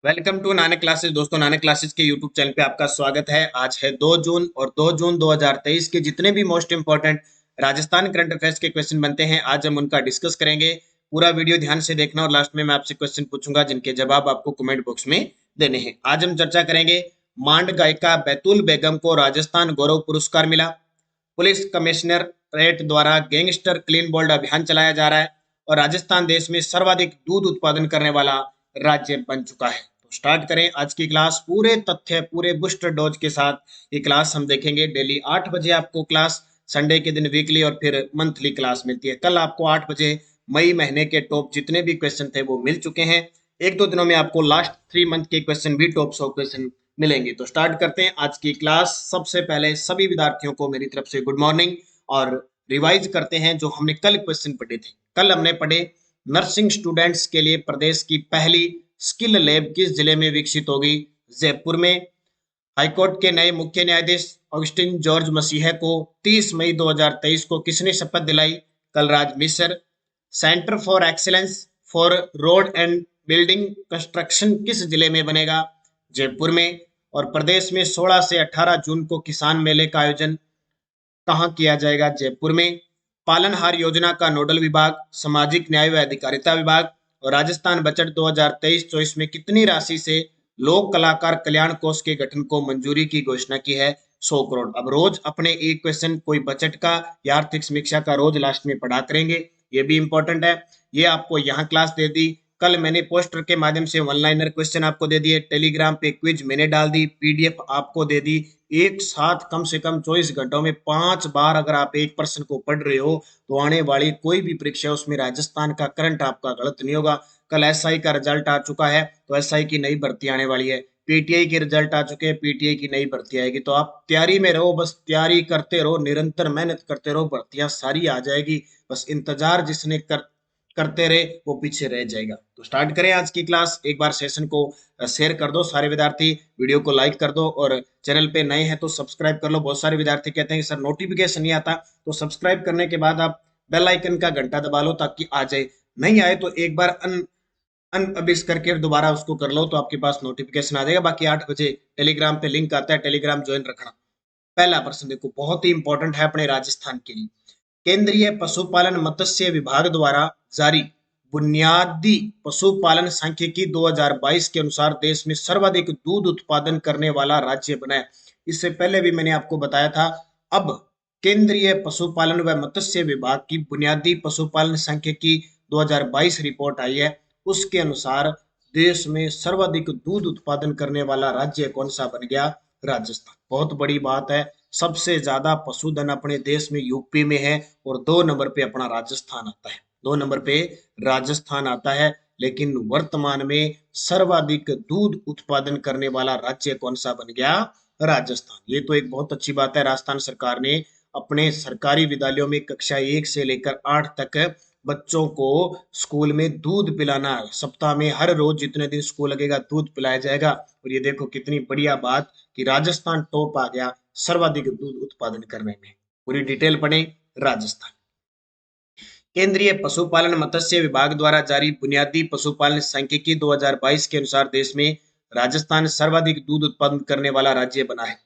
Welcome to Nanak classes. दोस्तों, Nanak classes के YouTube channel पे आपका स्वागत है। आज है 2 जून और 2 जून 2023 के जितने भी most important Rajasthan current affairs के क्वेश्चन बनते हैं, आज हम उनका डिस्कस करेंगे। पूरा वीडियो ध्यान से देखना और लास्ट में मैं आपसे क्वेश्चन पूछूंगा जिनके जवाब आपको कमेंट बॉक्स में देने हैं। आज हम चर्चा करेंगे, मांड गायिका बैतुल बेगम को राजस्थान गौरव पुरस्कार मिला। पुलिस कमिश्नरेट द्वारा गैंगस्टर क्लीन बोल्ड अभियान चलाया जा रहा है और राजस्थान देश में सर्वाधिक दूध उत्पादन करने वाला राज्य बन चुका है। तो स्टार्ट करें आज की क्लास। पूरे तथ्य, पूरे बूस्टर डोज के साथ ये क्लास हम देखेंगे। डेली 8 बजे आपको क्लास, संडे के दिन वीकली और फिर मंथली क्लास मिलती है। कल आपको 8 बजे मई महीने के टॉप जितने भी क्वेश्चन थे वो मिल चुके हैं। एक दो दिनों में आपको लास्ट 3 मंथ के क्वेश्चन भी टॉप 100 क्वेश्चन मिलेंगे। तो स्टार्ट करते हैं आज की क्लास। सबसे पहले सभी विद्यार्थियों को मेरी तरफ से गुड मॉर्निंग और रिवाइज करते हैं जो हमने कल क्वेश्चन पढ़े थे। कल हमने पढ़े, नर्सिंग स्टूडेंट्स के लिए प्रदेश की पहली स्किल लैब किस जिले में विकसित होगी? जयपुर में। हाईकोर्ट के नए मुख्य न्यायाधीश ऑगस्टिन जॉर्ज मसीह को 30 मई 2023 को किसने शपथ दिलाई? Kalraj Mishra. Centre for excellence for road and building construction किस जिले में बनेगा? जयपुर में। और प्रदेश में 16 से 18 जून को किसान मेले का आयोजन कहाँ किया जाएगा? जयपुर में। पालनहार योजना का नोडल विभाग सामाजिक न्याय व अधिकारिता विभाग। और राजस्थान बजट 2023-24 में कितनी राशि से लोक कलाकार कल्याण कोष के गठन को मंजूरी की घोषणा की है? 100 करोड़। अब रोज अपने एक क्वेश्चन कोई बजट का या आर्थिक समीक्षा का रोज लास्ट में पढ़ा करेंगे, ये भी इंपॉर्टेंट है। ये आपको यहाँ क्लास दे दी। कल मैंने पोस्टर के माध्यम से वन लाइनर क्वेश्चन आपको दे दिए, टेलीग्राम पे क्विज मैंने डाल दी, पीडीएफ आपको दे दी। एक साथ कम से कम 24 घंटों में 5 बार अगर आप एक प्रश्न को पढ़ रहे हो तो आने वाली कोई भी परीक्षा उसमें राजस्थान का करंट आपका गलत नहीं होगा। कल एसआई का रिजल्ट आ चुका है तो एसआई की नई भर्ती आने वाली है। पीटीआई के रिजल्ट आ चुके हैं, पीटीआई की नई भर्ती आएगी। तो आप तैयारी में रहो, बस तैयारी करते रहो, निरंतर मेहनत करते रहो, भर्तियां सारी आ जाएगी। बस इंतजार जिसने करते रहे वो पीछे रह जाएगा। तो स्टार्ट करें आज की क्लास। एक बार सेशन को शेयर कर दो सारे विद्यार्थी, वीडियो को लाइक कर दो और चैनल पे नए हैं तो सब्सक्राइब कर लो। बहुत सारे विद्यार्थी कहते हैं कि सर नोटिफिकेशन नहीं आता, तो सब्सक्राइब करने के बाद आप बेल आइकन का घंटा दबा लो ताकि आ जाए। नहीं आए तो एक बार अनअबिस करके दोबारा उसको कर लो तो आपके पास नोटिफिकेशन आ जाएगा। बाकी 8 बजे टेलीग्राम पे लिंक आता है, टेलीग्राम ज्वाइन रखना। पहला प्रश्न देखो, बहुत ही इंपॉर्टेंट है अपने राजस्थान के लिए। केंद्रीय पशुपालन मत्स्य विभाग द्वारा जारी बुनियादी पशुपालन सांख्यिकी 2022 के अनुसार देश में सर्वाधिक दूध उत्पादन करने वाला राज्य बना है। इससे पहले भी मैंने आपको बताया था। अब केंद्रीय पशुपालन व मत्स्य विभाग की बुनियादी पशुपालन सांख्यिकी 2022 रिपोर्ट आई है। उसके अनुसार देश में सर्वाधिक दूध उत्पादन करने वाला राज्य कौन सा बन गया? राजस्थान। बहुत बड़ी बात है। सबसे ज्यादा पशुधन अपने देश में यूपी में है और 2 नंबर पे अपना राजस्थान आता है। 2 नंबर पे राजस्थान आता है। लेकिन वर्तमान में सर्वाधिक दूध उत्पादन करने वाला राज्य कौन सा बन गया? राजस्थान। ये तो एक बहुत अच्छी बात है। राजस्थान सरकार ने अपने सरकारी विद्यालयों में कक्षा 1 से लेकर 8 तक बच्चों को स्कूल में दूध पिलाना, सप्ताह में हर रोज जितने दिन स्कूल लगेगा दूध पिलाया जाएगा। और ये देखो कितनी बढ़िया बात कि राजस्थान टॉप आ गया सर्वाधिक दूध उत्पादन करने में। पूरी डिटेल पढ़ें। राजस्थान। केंद्रीय पशुपालन मत्स्य विभाग द्वारा जारी बुनियादी पशुपालन सांख्यिकी 2022 के अनुसार देश में राजस्थान सर्वाधिक दूध उत्पादन करने वाला राज्य बना है।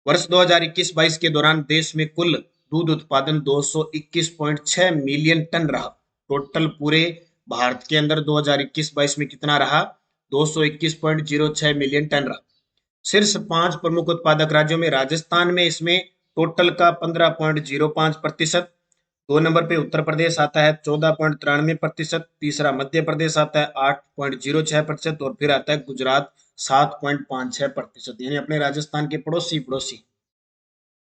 वर्ष 2021-22 के दौरान देश में कुल दूध उत्पादन 221.6 मिलियन टन रहा। टोटल पूरे भारत के अंदर 2021-22 में कितना रहा? 221.06 मिलियन टन रहा। शीर्ष 5 प्रमुख उत्पादक राज्यों में राजस्थान में इसमें टोटल का 15.05%। 2 नंबर पे उत्तर प्रदेश आता है 14.93%। तीसरा मध्य प्रदेश आता है 8.06% और फिर आता है गुजरात 7.56%। यानी अपने राजस्थान के पड़ोसी पड़ोसी।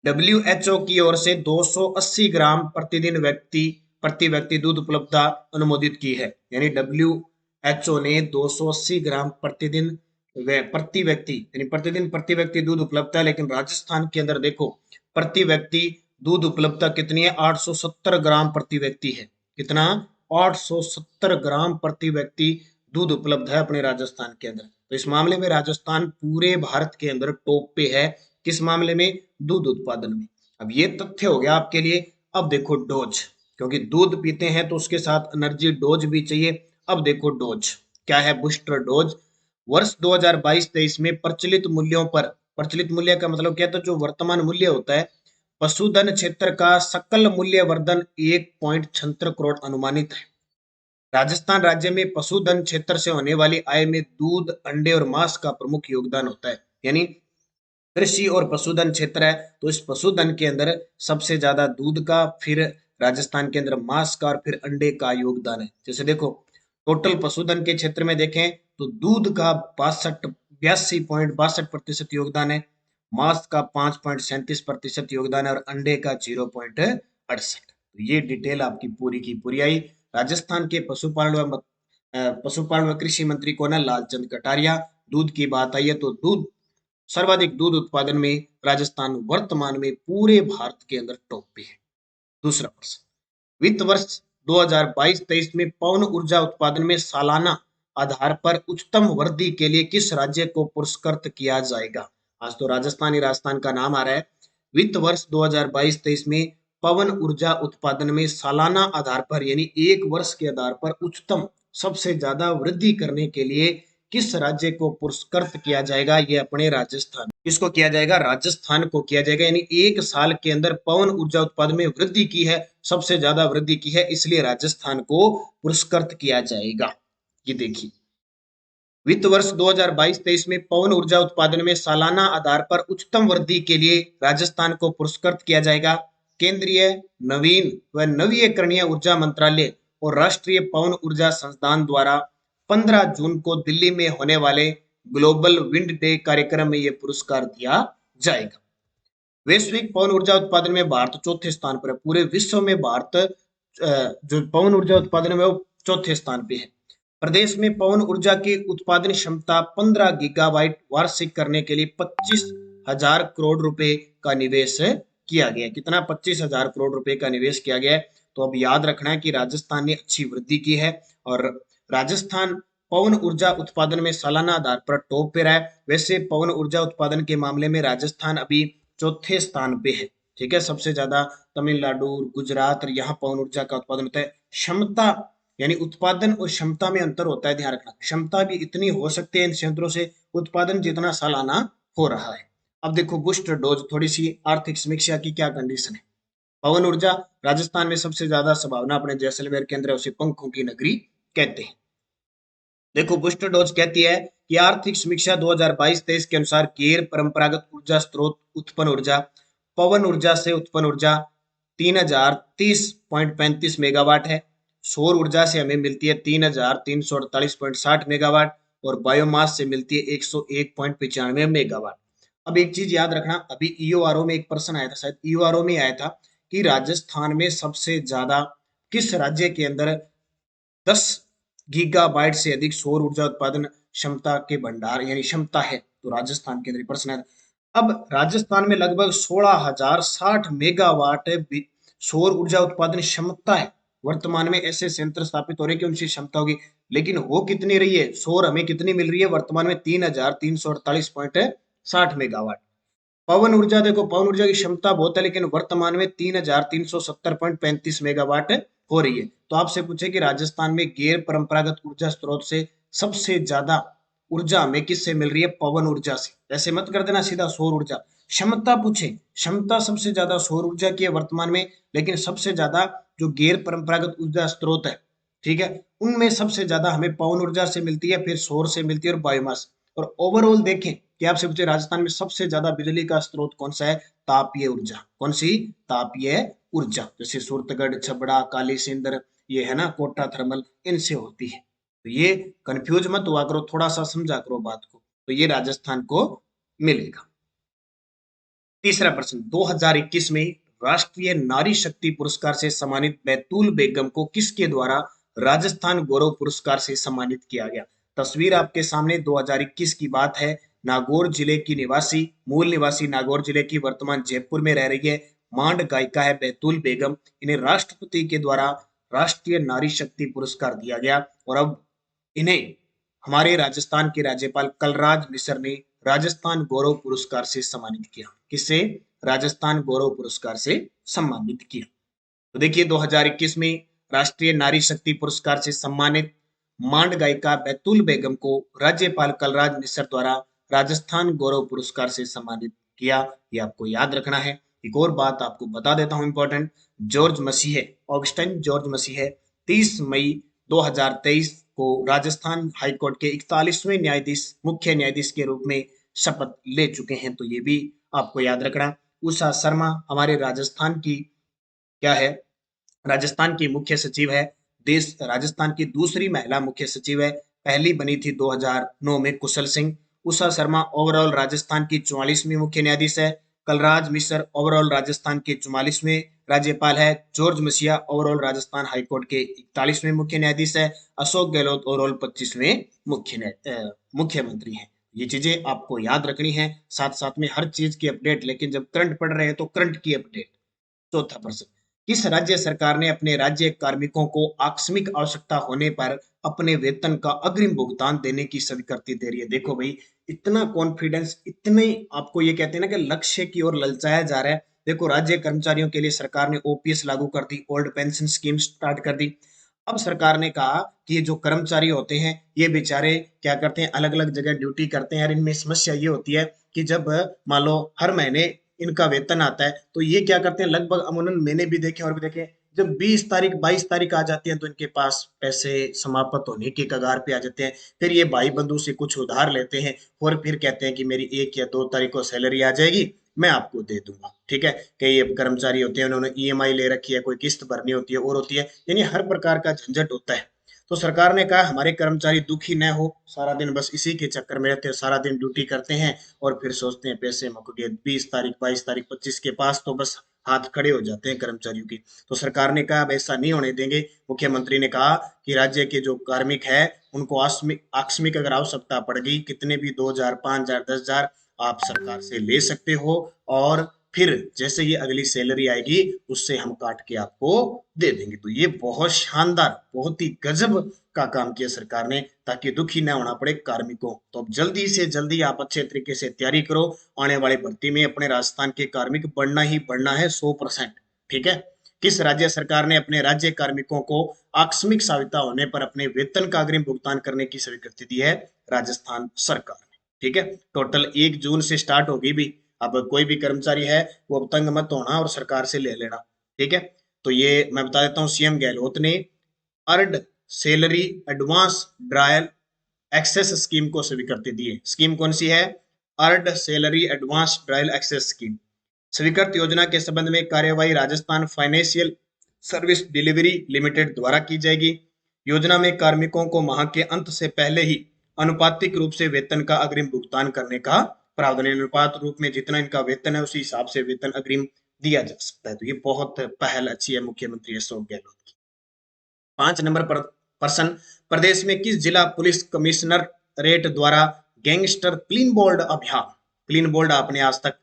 WHO की ओर से 280 ग्राम प्रति व्यक्ति दूध उपलब्धता अनुमोदित की है। यानी WHO ने 280 ग्राम प्रतिदिन प्रति व्यक्ति यानी प्रतिदिन प्रति व्यक्ति दूध उपलब्ध है। लेकिन राजस्थान के अंदर देखो प्रति व्यक्ति दूध उपलब्धता कितनी है? 870 ग्राम प्रति व्यक्ति है। कितना? 870 ग्राम प्रति व्यक्ति दूध उपलब्ध है अपने राजस्थान के अंदर। तो इस मामले में राजस्थान पूरे भारत के अंदर टॉप पे है। किस मामले में? दूध उत्पादन में। अब ये तथ्य हो गया आपके लिए। अब देखो डोज, क्योंकि दूध पीते हैं तो उसके साथ एनर्जी डोज भी चाहिए। अब देखो डोज क्या है? Booster dose. वर्ष 2022-23 में प्रचलित मूल्यों पर, प्रचलित मूल्य का मतलब क्या था, जो वर्तमान मूल्य होता है, पशुधन क्षेत्र का सकल मूल्य वर्धन 1.76 करोड़ अनुमानित है। राजस्थान राज्य में पशुधन क्षेत्र से होने वाली आय में दूध, अंडे और मांस का प्रमुख योगदान होता है। यानी कृषि और पशुधन क्षेत्र है, तो इस पशुधन के अंदर सबसे ज्यादा दूध का, फिर राजस्थान के अंदर मांस का और फिर अंडे का योगदान है। जैसे देखो, टोटल पशुधन के क्षेत्र में देखें तो दूध का 82.62% योगदान है, मांस का 5.37% योगदान है और अंडे का 0.68। तो ये डिटेल आपकी पूरी की पूरी आई। राजस्थान के पशुपालन व कृषि मंत्री कौन है? लालचंद कटारिया। दूध की बात आई है तो दूध, सर्वाधिक दूध उत्पादन में राजस्थान वर्तमान में पूरे भारत के अंदर टॉप पे है। दूसरा प्रश्न, वित्त वर्ष 2022-23 में पवन ऊर्जा उत्पादन में सालाना आधार पर उच्चतम वृद्धि के लिए किस राज्य को पुरस्कृत किया जाएगा? आज तो राजस्थान ही राजस्थान का नाम आ रहा है। वित्त वर्ष 2022-23 में पवन ऊर्जा उत्पादन में सालाना आधार पर, यानी एक वर्ष के आधार पर उच्चतम, सबसे ज्यादा वृद्धि करने के लिए किस राज्य को पुरस्कृत किया जाएगा? ये अपने राजस्थान। किसको किया जाएगा? राजस्थान को किया जाएगा। यानी एक साल के अंदर पवन ऊर्जा उत्पादन में वृद्धि की है, सबसे ज्यादा वृद्धि की है, इसलिए राजस्थान को पुरस्कृत किया जाएगा। ये देखिए, वित्त वर्ष 2022-23 में पवन ऊर्जा उत्पादन में सालाना आधार पर उच्चतम वृद्धि के लिए राजस्थान को पुरस्कृत किया जाएगा। केंद्रीय नवीन व नवीकरणीय ऊर्जा मंत्रालय और राष्ट्रीय पवन ऊर्जा संस्थान द्वारा 15 जून को दिल्ली में होने वाले ग्लोबल विंड डे कार्यक्रम में यह पुरस्कार दिया जाएगा। वैश्विक पवन ऊर्जा उत्पादन में भारत चौथे स्थान पर है। पूरे विश्व में भारत जो पवन ऊर्जा उत्पादन में वो चौथे स्थान पे है। प्रदेश में पवन ऊर्जा की उत्पादन क्षमता 15 गीगावाट वार्षिक करने के लिए 25,000 करोड़ रुपए का निवेश किया गया। कितना? 25,000 करोड़ रुपए का निवेश किया गया है। तो अब याद रखना है कि राजस्थान ने अच्छी वृद्धि की है और राजस्थान पवन ऊर्जा उत्पादन में सालाना आधार पर टॉप पे रहा है। वैसे पवन ऊर्जा उत्पादन के मामले में राजस्थान अभी चौथे स्थान पे है। ठीक है, सबसे ज्यादा तमिलनाडु, गुजरात और यहाँ पवन ऊर्जा का उत्पादन होता है। क्षमता, यानी उत्पादन और क्षमता में अंतर होता है, ध्यान रखना। क्षमता भी इतनी हो सकती है इन संयंत्रों से, उत्पादन जितना सालाना हो रहा है। अब देखो बूस्टर डोज, थोड़ी सी आर्थिक समीक्षा की क्या कंडीशन है। पवन ऊर्जा राजस्थान में सबसे ज्यादा संभावना अपने जैसलमेर के अंदर, उसे पंखों की नगरी कहते हैं। देखो बूस्टर डोज कहती है कि आर्थिक समीक्षा 2022-23 के अनुसार गैर परंपरागत ऊर्जा स्रोत उत्पन्न ऊर्जा, पवन ऊर्जा से उत्पन्न ऊर्जा 3030.35 मेगावाट है। सौर ऊर्जा से हमें मिलती है 3348.60 मेगावाट और बायोमास से मिलती है 101.95 मेगावाट। अब एक चीज याद रखना, अभी ईओआरओ में एक प्रश्न आया था, शायद ईओआरओ में आया था कि राजस्थान में सबसे ज्यादा किस राज्य के अंदर 10 गीगाबाइट से अधिक सौर ऊर्जा उत्पादन क्षमता के भंडार, यानी क्षमता है। तो राजस्थान के अंदर प्रश्न है। अब राजस्थान में लगभग 16,060 मेगावाट सौर ऊर्जा उत्पादन क्षमता है। वर्तमान में ऐसे संयंत्र स्थापित हो रहे हैं कि उनकी क्षमता होगी, लेकिन हो कितनी रही है? सौर हमें कितनी मिल रही है वर्तमान में? 3,348.60 मेगावाट। पवन ऊर्जा, देखो पवन ऊर्जा की क्षमता बहुत है, लेकिन वर्तमान में 3,370.35 मेगावाट हो रही है। तो आपसे पूछे कि राजस्थान में गैर परंपरागत ऊर्जा स्रोत से सबसे ज्यादा ऊर्जा हमें किससे मिल रही है? पवन ऊर्जा से। ऐसे मत कर देना सीधा सौर ऊर्जा। क्षमता पूछे, क्षमता सबसे ज्यादा सौर ऊर्जा की है वर्तमान में, लेकिन सबसे ज्यादा जो गैर परंपरागत ऊर्जा स्रोत है, ठीक है, उनमें सबसे ज्यादा हमें पवन ऊर्जा से मिलती है, फिर सौर से मिलती है और बायोमास। और ओवरऑल देखें कि आपसे पूछे राजस्थान में सबसे ज्यादा बिजली का स्रोत कौन सा है? तापीय ऊर्जा। कौन सी? तापीय ऊर्जा। जैसे सूरतगढ़, छबड़ा, काली सिंध, ये है ना कोटा थर्मल, इनसे होती है। तो ये कंफ्यूज मत हुआ करो, थोड़ा सा समझा करो बात को। तो ये राजस्थान को मिलेगा। तीसरा प्रश्न, 2021 में राष्ट्रीय नारी शक्ति पुरस्कार से सम्मानित बैतूल बेगम को किसके द्वारा राजस्थान गौरव पुरस्कार से सम्मानित किया गया? तस्वीर आपके सामने 2021 की बात है। नागौर जिले की निवासी, मूल निवासी नागौर जिले की, वर्तमान जयपुर में रह रही है, मांड गायिका है बैतूल बेगम। इन्हें राष्ट्रपति के द्वारा राष्ट्रीय नारी शक्ति पुरस्कार दिया गया और अब इन्हें हमारे राजस्थान के राज्यपाल कलराज मिश्र ने राजस्थान गौरव पुरस्कार से सम्मानित किया। किससे? राजस्थान गौरव पुरस्कार से सम्मानित किया। तो देखिए 2021 में राष्ट्रीय नारी शक्ति पुरस्कार से सम्मानित मांड गायिका बैतुल बेगम को राज्यपाल कलराज मिश्र द्वारा राजस्थान गौरव पुरस्कार से सम्मानित किया? ये आपको याद रखना है। एक और बात आपको बता देता हूं इंपॉर्टेंट, जॉर्ज मसीह, ऑगस्टाइन जॉर्ज मसीह 30 मई 2023 को राजस्थान हाईकोर्ट के 41वें न्यायाधीश, मुख्य न्यायाधीश के रूप में शपथ ले चुके हैं, तो ये भी आपको याद रखना। उषा शर्मा हमारे राजस्थान की क्या है, राजस्थान की मुख्य सचिव है। देश राजस्थान की दूसरी महिला मुख्य सचिव है, पहली बनी थी 2009 में कुशल सिंह। उषा शर्मा ओवरऑल राजस्थान की 44वीं मुख्य न्यायाधीश है। कलराज मिश्र ओवरऑल राजस्थान के 44वें राज्यपाल है। जॉर्ज मसीहा ओवरऑल राजस्थान हाईकोर्ट के 41वें मुख्य न्यायाधीश है। अशोक गहलोत ओवरऑल 25वें मुख्यमंत्री हैं। ये चीजें आपको याद रखनी है, साथ साथ में हर चीज की अपडेट, लेकिन जब करंट पढ़ रहे हैं तो करंट की अपडेट। चौथा प्रश्न, किस राज्य सरकार ने अपने राज्य कार्मिकों को आकस्मिक आवश्यकता होने पर अपने वेतन का अग्रिम भुगतान देने की स्वीकृति दे रही है? देखो भाई, इतना कॉन्फिडेंस, इतने आपको ये कहते हैं ना कि लक्ष्य की ओर ललचाया जा रहा है। देखो, राज्य कर्मचारियों के लिए सरकार ने ओपीएस लागू कर दी, ओल्ड पेंशन स्कीम स्टार्ट कर दी। अब सरकार ने कहा कि ये जो कर्मचारी होते हैं, ये बेचारे क्या करते हैं, अलग अलग जगह ड्यूटी करते हैं, और इनमें समस्या ये होती है कि जब मान लो हर महीने इनका वेतन आता है, तो ये क्या करते हैं, लगभग अमूमन मैंने भी देखे और भी देखे, जब 20 तारीख 22 तारीख आ जाती है तो इनके पास पैसे समाप्त होने के कगार पे आ जाते हैं। फिर ये भाई बंधु से कुछ उधार लेते हैं और फिर कहते हैं कि मेरी 1 या 2 तारीख को सैलरी आ जाएगी, मैं आपको दे दूंगा। ठीक है, कई कर्मचारी होते हैं, उन्होंने ईएमआई ले रखी है, कोई किस्त भरनी होती है और होती है, यानी हर प्रकार का झंझट होता है। तो सरकार ने कहा हमारे कर्मचारी दुखी न हो, सारा दिन बस इसी के चक्कर में रहते हैं, सारा दिन ड्यूटी करते हैं और फिर सोचते हैं पैसे मुक गए, 20 तारीख 22 तारीख 25 के पास तो बस हाथ खड़े हो जाते हैं कर्मचारियों की। तो सरकार ने कहा अब ऐसा नहीं होने देंगे। मुख्यमंत्री ने कहा कि राज्य के जो कार्मिक है उनको आकस्मिक आकस्मिक अगर आवश्यकता पड़ गई, कितने भी 2,000 5,000 10,000 आप सरकार से ले सकते हो, और फिर जैसे ही अगली सैलरी आएगी उससे हम काट के आपको दे देंगे। तो ये बहुत शानदार, बहुत ही गजब का काम किया सरकार ने, ताकि दुखी ना होना पड़े कार्मिकों। तो अब जल्दी से जल्दी आप अच्छे तरीके से तैयारी करो, आने वाली भर्ती में अपने राजस्थान के कार्मिक बढ़ना ही बढ़ना है 100%। ठीक है, किस राज्य सरकार ने अपने राज्य कार्मिकों को आकस्मिक सहायता होने पर अपने वेतन का अग्रिम भुगतान करने की स्वीकृति दी है? राजस्थान सरकार ने। ठीक है, टोटल 1 जून से स्टार्ट होगी भी। अब कोई भी कर्मचारी है वो अब तंग मत होना और सरकार से ले लेना। ठीक है, तो ये मैं बता देता हूँ, सीएम गहलोत ने earned salary advance drawal access scheme को स्वीकृति दी है। स्कीम कौन सी है? Earned salary advance drawal access scheme. स्वीकृत योजना के संबंध में कार्यवाही Rajasthan financial service delivery limited द्वारा की जाएगी। योजना में कार्मिकों को माह के अंत से पहले ही अनुपातिक रूप से वेतन का अग्रिम भुगतान करने का प्रावधान है। अनुपात रूप में जितना इनका वेतन है उसी हिसाब से वेतन अग्रिम दिया जा सकता है। तो ये बहुत पहल अच्छी है मुख्यमंत्री अशोक गहलोत की। 5 नंबर पर प्रश्न, प्रदेश में किस जिला पुलिस कमिश्नरेट द्वारा गैंगस्टर क्लीन बोल्ड अभियान? क्लीन बोल्ड आपने आज तक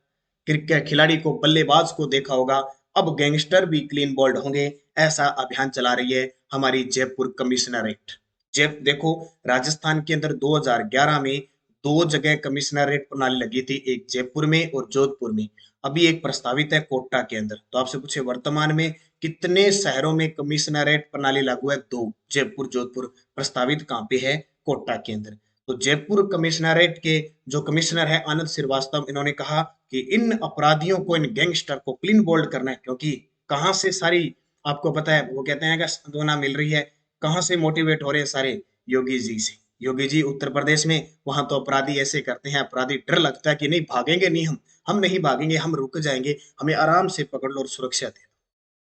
क्रिकेट खिलाड़ी को, बल्लेबाज को देखा होगा, अब गैंगस्टर भी क्लीन बोल्ड होंगे, ऐसा अभियान चला रही है हमारी जयपुर कमिश्नरेट। जब देखो, राजस्थान के अंदर 2011 में 2 जगह कमिश्नरेट प्रणाली लगी थी, एक जयपुर में और जोधपुर में। अभी एक प्रस्तावित है कोटा के अंदर। तो आपसे पूछे वर्तमान में कितने शहरों में कमिश्नरेट प्रणाली लागू है? 2, जयपुर जोधपुर। प्रस्तावित कहाँ पे है? कोटा के अंदर। तो जयपुर कमिश्नरेट के जो कमिश्नर है आनंद श्रीवास्तव, इन्होंने कहा कि इन अपराधियों को, इन गैंगस्टर को क्लीन बोल्ड करना है, क्योंकि कहाँ से सारी, आपको पता है, वो कहते हैं कि सांत्वना मिल रही है, कहाँ से मोटिवेट हो रहे हैं सारे? योगी जी से। योगी जी उत्तर प्रदेश में, वहां तो अपराधी ऐसे करते हैं, अपराधी डर लगता है कि नहीं भागेंगे नहीं, हम नहीं भागेंगे, हम रुक जाएंगे, हमें आराम से पकड़ लो और सुरक्षा दे।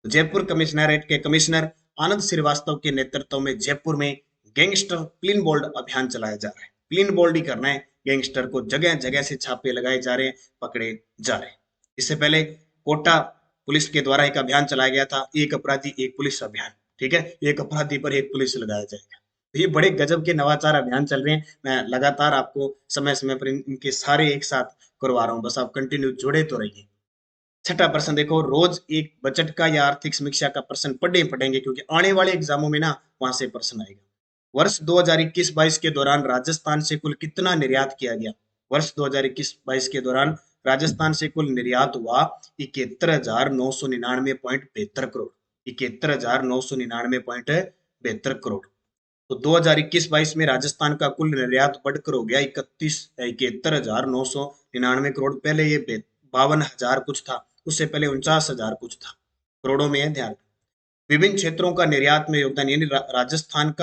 तो जयपुर कमिश्नरेट के कमिश्नर आनंद श्रीवास्तव के नेतृत्व में जयपुर में गैंगस्टर क्लीन बोल्ड अभियान चलाया जा रहा है। क्लीन बोल्ड ही करना है, गैंगस्टर को जगह जगह से छापे लगाए जा रहे हैं, पकड़े जा रहे हैं। इससे पहले कोटा पुलिस के द्वारा एक अभियान चलाया गया था, एक अपराधी एक पुलिस अभियान। ठीक है, एक अपराधी पर एक पुलिस लगाया जाएगा। तो ये बड़े गजब के नवाचार अभियान चल रहे हैं। मैं लगातार आपको समय समय पर इनके सारे एक साथ करवा रहा हूँ, बस आप कंटिन्यू जुड़े तो रहिए। छठा प्रश्न देखो, रोज एक बजट का या आर्थिक समीक्षा का प्रश्न पढ़ेंगे, क्योंकि आने वाले एग्जामों में ना वहां से प्रश्न आएगा। वर्ष 2021-22 के दौरान राजस्थान से कुल कितना निर्यात किया गया? वर्ष 2021-22 के दौरान राजस्थान से कुल निर्यात हुआ 71,999.72 करोड़। 71,999.72 करोड़। तो 2021-22 में राजस्थान का कुल निर्यात बढ़कर हो गया 71,999 करोड़। पहले ये 52,000 कुछ था, उससे पहले 49,000 कुछ था, करोड़ों में है, ध्यान। विभिन्न क्षेत्रों का निर्यात में योगदान, यानी राजस्थान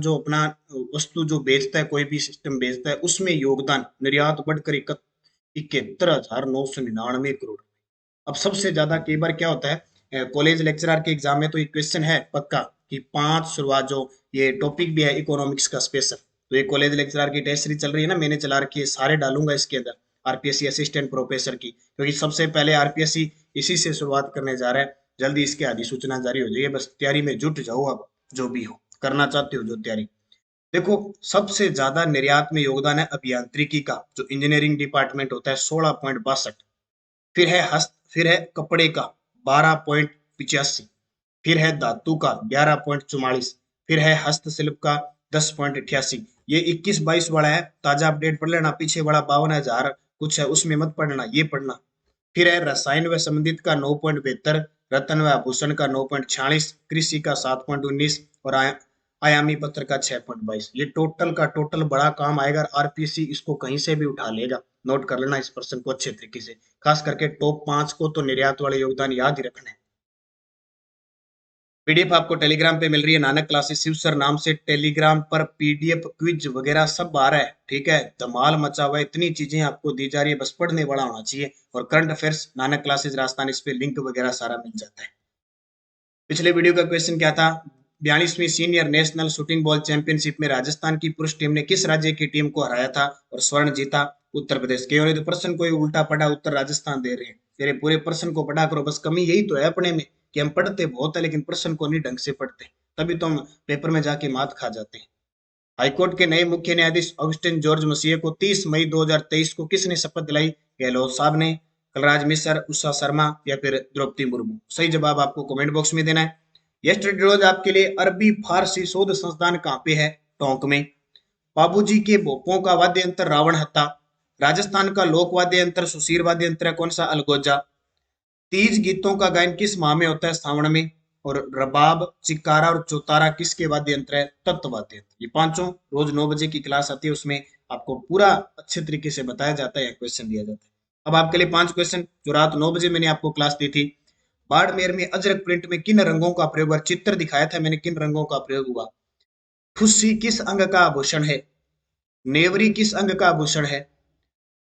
जो अपना वस्तु जो बेचता है, कोई भी सिस्टम बेचता है, उसमें योगदान निर्यात बढ़कर 71,999 करोड़। अब सबसे ज्यादा कई बार क्या होता है, कॉलेज लेक्चरर के एग्जाम में तो ये क्वेश्चन है पक्का कि 5 शुरुआत, जो ये टॉपिक भी है इकोनॉमिक्स का स्पेशल, तो ये कॉलेज लेक्चरर की टेस्ट सीरीज चल रही है ना, मैंने चला रखी है, सारे डालूंगा इसके अंदर आरपीएससी असिस्टेंट प्रोफेसर की, क्योंकि सबसे पहले आरपीएससी इसी से शुरुआत करने जा रहा है। जल्दी इसके अधिसूचना जारी हो जाएगी, बस तैयारी में जुट जाओ। अब जो भी हो करना चाहते हो जो तैयारी, देखो सबसे ज्यादा निर्यात में योगदान है अभियांत्रिकी का, जो इंजीनियरिंग डिपार्टमेंट होता है 16.62, फिर है कपड़े का 12.85, फिर है धातु का 11.44, फिर है हस्तशिल्प का 10.88। ये 21-22 वाला है, ताजा अपडेट पढ़ लेना, पीछे वाला 52,000 कुछ है उसमें मत पढ़ना, ये पढ़ना। फिर है रसायन व संबंधित का 9.72, रतन व आभूषण का 9.46, कृषि का 7.19 और आयामी पत्र का 6.22। ये टोटल का टोटल बड़ा काम आएगा, आरपीएससी इसको कहीं से भी उठा लेगा। नोट कर लेना इस प्रश्न को अच्छे तरीके से, खास करके टॉप 5 को तो निर्यात वाले योगदान याद ही रखना है। पीडीएफ आपको टेलीग्राम पे मिल रही है, नानक क्लासेस शिव सर नाम से टेलीग्राम पर पीडीएफ क्विज वगैरह सब आ रहा है, ठीक है, धमाल मचा हुआ है, इतनी चीजें आपको दी जा रही है, बस पढ़ने वाला होना चाहिए। और current affairs Nanak classes Rajasthan, इस पे लिंक वगैरह सारा मिल जाता है। पिछले वीडियो का क्वेश्चन क्या था, 42वीं senior national shooting ball championship में राजस्थान की पुरुष टीम ने किस राज्य की टीम को हराया था और स्वर्ण जीता? उत्तर प्रदेश। केवल तो प्रश्न कोई उल्टा पड़ा, उत्तर राजस्थान दे रहे हैं, तेरे पूरे प्रश्न को पढ़ा करो, बस कमी यही तो है अपने में कि हम पढ़ते बहुत है लेकिन प्रश्न को नहीं ढंग से पढ़ते, तभी तो हम पेपर में जाके मात खा जाते हैं। हाईकोर्ट के नए मुख्य न्यायाधीश ऑगस्टिन जॉर्ज मसीह को 30 मई 2023 को किसने शपथ दिलाई? गहलोत साहब ने, कलराज मिश्र, उषा शर्मा या फिर द्रौपदी मुर्मू? सही जवाब आपको कमेंट बॉक्स में देना है। यस्टरडे रोज आपके लिए अरबी फारसी शोध संस्थान कहाँ पे है? टोंक में। बाबूजी के भोपों का वाद्य यंत्र रावण हत्ता। राजस्थान का लोक वाद्य यंत्र सुशीर वाद्य यंत्र है कौन सा? अलगोजा। तीज गीतों का गायन किस माह में होता है? सावण में। और रबाब, चिक्कारा और चौतारा किसके वाद्य यंत्र है? तत्व वाद्य यंत्र। ये पांचों रोज 9 बजे की क्लास आती है, उसमें आपको पूरा अच्छे तरीके से बताया जाता है, क्वेश्चन दिया जाता है। अब आपके लिए 5 क्वेश्चन जो रात 9 बजे मैंने आपको क्लास दी थी। बाड़मेर में अजरक प्रिंट में किन रंगों का प्रयोग हुआ? चित्र दिखाया था मैंने, किन रंगों का प्रयोग हुआ? फुस्सी किस अंग का आभूषण है? नेवरी किस अंग का आभूषण है?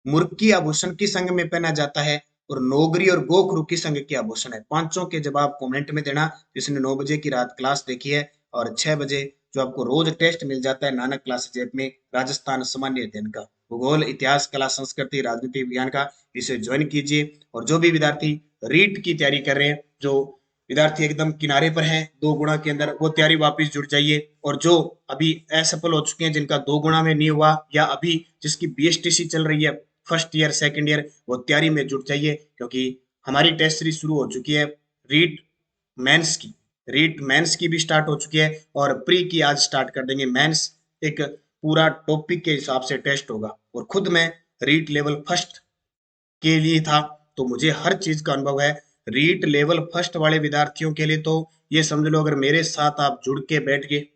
मुर्की आभूषण किस अंग में पहना जाता है? और नौगरी और गोखरू किस अंग के आभूषण है? पांचों के जवाब कमेंट में देना जिसने 9 बजे की रात क्लास देखी है। और 6 बजे जो आपको रोज टेस्ट मिल जाता है नानक क्लासेस ऐप में, राजस्थान सामान्य अध्ययन का, भूगोल, इतिहास, कला, संस्कृति, राजनीति विज्ञान का, इसे ज्वाइन कीजिए। और जो भी विद्यार्थी रीट की तैयारी कर रहे हैं, जो विद्यार्थी एकदम किनारे पर हैं 2 गुणा के अंदर, वो तैयारी वापस जुड़ जाइए। और जो अभी असफल हो चुके हैं, जिनका 2 गुणा में नहीं हुआ, या अभी जिसकी बीएसटीसी चल रही है फर्स्ट ईयर सेकंड ईयर, वो तैयारी में जुट जाइए, क्योंकि हमारी टेस्ट सीरीज शुरू हो चुकी है। रीट मेंस की रीट मेंस की भी स्टार्ट हो चुकी है, और प्री की आज स्टार्ट कर देंगे। मेंस एक पूरा टॉपिक के हिसाब से टेस्ट होगा, और खुद मैं रीट लेवल फर्स्ट के लिए था, तो मुझे हर चीज का अनुभव है। रीट लेवल फर्स्ट वाले विद्यार्थियों के लिए तो ये समझ लो, अगर मेरे साथ आप जुड़ के बैठ गए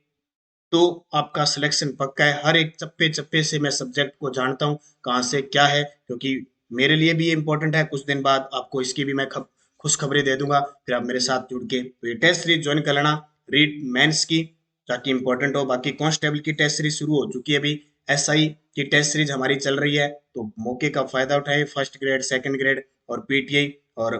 तो आपका सिलेक्शन पक्का है। हर एक चप्पे चप्पे से मैं सब्जेक्ट को जानता हूँ, कहाँ से क्या है, क्योंकि मेरे लिए भी ये इंपॉर्टेंट है। कुछ दिन बाद आपको इसकी भी मैं खुशखबरी दे दूंगा, फिर आप मेरे साथ जुड़ के तो ये टेस्ट सीरीज ज्वाइन कर लेना रीट मेंस की, ताकि इंपॉर्टेंट हो। बाकी कांस्टेबल की टेस्ट सीरीज शुरू हो चुकी है, अभी एसआई की टेस्ट सीरीज हमारी चल रही है, तो मौके का फायदा उठाए। फर्स्ट ग्रेड, सेकंड ग्रेड और पीटीआई और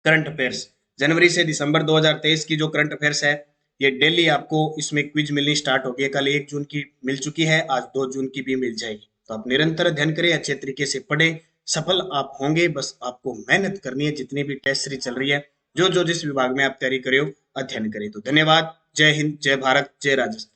करंट अफेयर्स, जनवरी से दिसंबर 2023 की जो करंट अफेयर्स है, ये डेली आपको इसमें क्विज मिलनी स्टार्ट हो गई है। कल 1 जून की मिल चुकी है, आज 2 जून की भी मिल जाएगी। तो आप निरंतर अध्ययन करें, अच्छे तरीके से पढ़ें, सफल आप होंगे। बस आपको मेहनत करनी है, जितनी भी टेस्ट सीरीज चल रही है, जो जो जिस विभाग में आप तैयारी करे हो, अध्ययन करें। तो धन्यवाद। जय हिंद, जय भारत, जय राजस्थान।